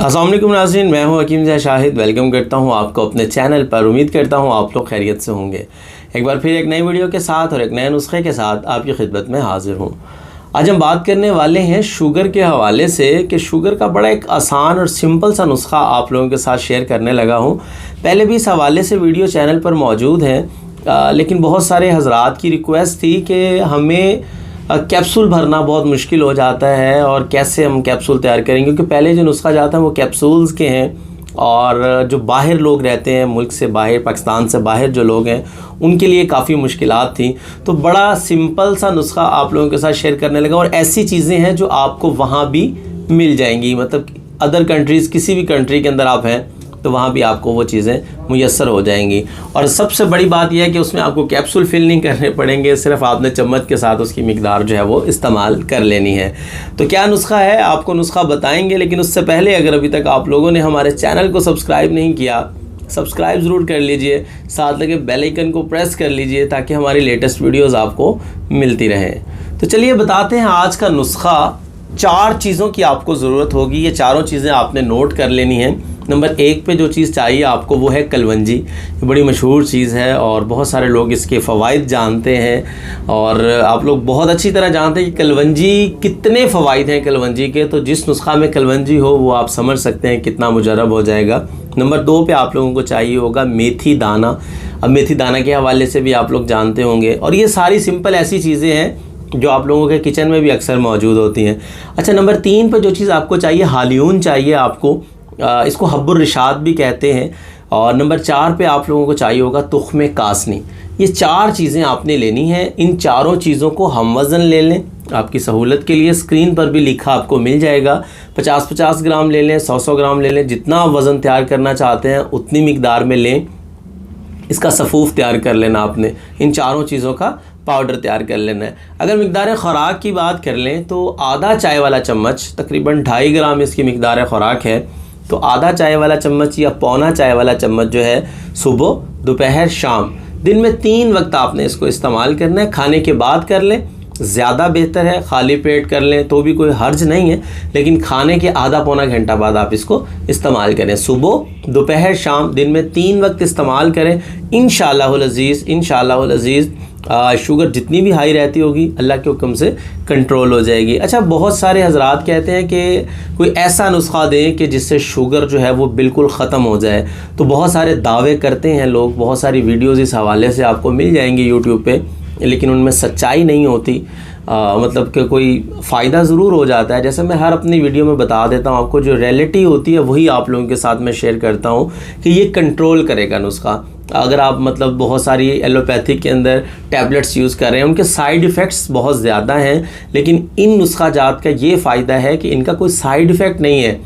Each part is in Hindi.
अस्सलाम वालेकुम नाज़रीन, मैं हूं हकीम ज़ा शाहिद। वेलकम करता हूं आपको अपने चैनल पर। उम्मीद करता हूं आप लोग खैरियत से होंगे। एक बार फिर एक नई वीडियो के साथ और एक नए नुस्खे के साथ आपकी खिदमत में हाज़िर हूं। आज हम बात करने वाले हैं शुगर के हवाले से कि शुगर का बड़ा एक आसान और सिंपल सा नुस्खा आप लोगों के साथ शेयर करने लगा हूं। पहले भी इस हवाले से वीडियो चैनल पर मौजूद हैं, लेकिन बहुत सारे हज़रात की रिक्वेस्ट थी कि हमें कैप्सूल भरना बहुत मुश्किल हो जाता है और कैसे हम कैप्सूल तैयार करेंगे, क्योंकि पहले जो नुस्खा जाता है वो कैप्सूल्स के हैं और जो बाहर लोग रहते हैं, मुल्क से बाहर, पाकिस्तान से बाहर जो लोग हैं, उनके लिए काफ़ी मुश्किलात थी। तो बड़ा सिंपल सा नुस्खा आप लोगों के साथ शेयर करने लगा और ऐसी चीज़ें हैं जो आपको वहाँ भी मिल जाएंगी, मतलब अदर कंट्रीज़, किसी भी कंट्री के अंदर आप हैं तो वहाँ भी आपको वो चीज़ें मुयस्सर हो जाएंगी। और सबसे बड़ी बात यह है कि उसमें आपको कैप्सूल फिल नहीं करने पड़ेंगे, सिर्फ आपने चम्मच के साथ उसकी मिकदार जो है वो इस्तेमाल कर लेनी है। तो क्या नुस्खा है, आपको नुस्खा बताएंगे, लेकिन उससे पहले अगर अभी तक आप लोगों ने हमारे चैनल को सब्सक्राइब नहीं किया, सब्सक्राइब ज़रूर कर लीजिए, साथ लगे बेल आइकन को प्रेस कर लीजिए ताकि हमारी लेटेस्ट वीडियोज़ आपको मिलती रहें। तो चलिए बताते हैं आज का नुस्खा। 4 चीज़ों की आपको ज़रूरत होगी, ये चारों चीज़ें आपने नोट कर लेनी है। नंबर 1 पे जो चीज़ चाहिए आपको वो है कलवंजी। ये बड़ी मशहूर चीज़ है और बहुत सारे लोग इसके फ़वाइद जानते हैं और आप लोग बहुत अच्छी तरह जानते हैं कि कलवंजी कितने फ़वाइद हैं कलवंजी के। तो जिस नुस्खा में कलवंजी हो वो आप समझ सकते हैं कितना मुजरब हो जाएगा। नंबर 2 पे आप लोगों को चाहिए होगा मेथी दाना। अब मेथी दाना के हवाले से भी आप लोग जानते होंगे और ये सारी सिंपल ऐसी चीज़ें हैं जो आप लोगों के किचन में भी अक्सर मौजूद होती हैं। अच्छा, नंबर 3 पर जो चीज़ आपको चाहिए, हालियून चाहिए आपको, इसको हब्बुर रिशाद भी कहते हैं। और नंबर 4 पे आप लोगों को चाहिए होगा तुख्मे कासनी। ये 4 चीज़ें आपने लेनी हैं। इन चारों चीज़ों को हम वज़न ले लें, आपकी सहूलत के लिए स्क्रीन पर भी लिखा आपको मिल जाएगा। 50-50 ग्राम ले लें, 100-100 ग्राम ले लें, जितना आप वज़न तैयार करना चाहते हैं उतनी मिकदार में लें। इसका सफ़ूफ़ तैयार कर लेना आपने, इन चारों चीज़ों का पाउडर तैयार कर लेना है। अगर मिकदार ख़ुराक की बात कर लें तो आधा चाय वाला चम्मच, तकरीबन 2.5 ग्राम इसकी मिकदार ख़ुराक है, तो आधा चाय वाला चम्मच या पौना चाय वाला चम्मच जो है सुबह, दोपहर, शाम, दिन में 3 वक्त आपने इसको इस्तेमाल करना है। खाने के बाद कर लें ज़्यादा बेहतर है, खाली पेट कर लें तो भी कोई हर्ज नहीं है, लेकिन खाने के आधा पौना घंटा बाद आप इसको इस्तेमाल करें। सुबह, दोपहर, शाम, दिन में 3 वक्त इस्तेमाल करें। इंशाअल्लाहुल अज़ीज़ शुगर जितनी भी हाई रहती होगी अल्लाह के हुक्म से कंट्रोल हो जाएगी। अच्छा, बहुत सारे हज़रात कहते हैं कि कोई ऐसा नुस्खा दें कि जिससे शुगर जो है वो बिल्कुल ख़त्म हो जाए। तो बहुत सारे दावे करते हैं लोग, बहुत सारी वीडियोज़ इस हवाले से आपको मिल जाएंगी यूट्यूब पे, लेकिन उनमें सच्चाई नहीं होती। मतलब कि कोई फ़ायदा ज़रूर हो जाता है। जैसे मैं हर अपनी वीडियो में बता देता हूँ आपको, जो रियलिटी होती है वही आप लोगों के साथ मैं शेयर करता हूँ कि ये कंट्रोल करेगा नुस्खा। अगर आप मतलब बहुत सारी एलोपैथिक के अंदर टैबलेट्स यूज़ कर रहे हैं, उनके साइड इफ़ेक्ट्स बहुत ज़्यादा हैं, लेकिन इन नुस्खा जात का ये फ़ायदा है कि इनका कोई साइड इफ़ेक्ट नहीं है,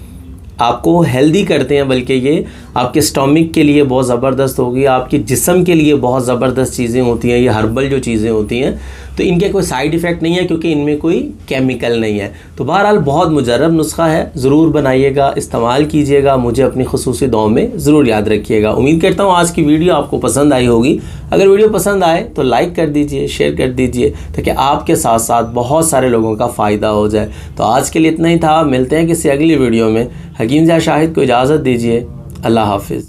आपको हेल्दी करते हैं, बल्कि ये आपके स्टमक के लिए बहुत ज़बरदस्त होगी, आपके जिस्म के लिए बहुत ज़बरदस्त चीज़ें होती हैं। ये हर्बल जो चीज़ें होती हैं तो इनके कोई साइड इफ़ेक्ट नहीं है, क्योंकि इनमें कोई केमिकल नहीं है। तो बहरहाल बहुत मुजरब नुस्खा है, ज़रूर बनाइएगा, इस्तेमाल कीजिएगा, मुझे अपनी खुसूसी दुआओं में ज़रूर याद रखिएगा। उम्मीद करता हूँ आज की वीडियो आपको पसंद आई होगी। अगर वीडियो पसंद आए तो लाइक कर दीजिए, शेयर कर दीजिए, ताकि आपके साथ साथ बहुत सारे लोगों का फ़ायदा हो जाए। तो आज के लिए इतना ही था, मिलते हैं किसी अगली वीडियो में। हकीम ज़ा शाहिद को इजाज़त दीजिए। अल्लाह हाफिज़।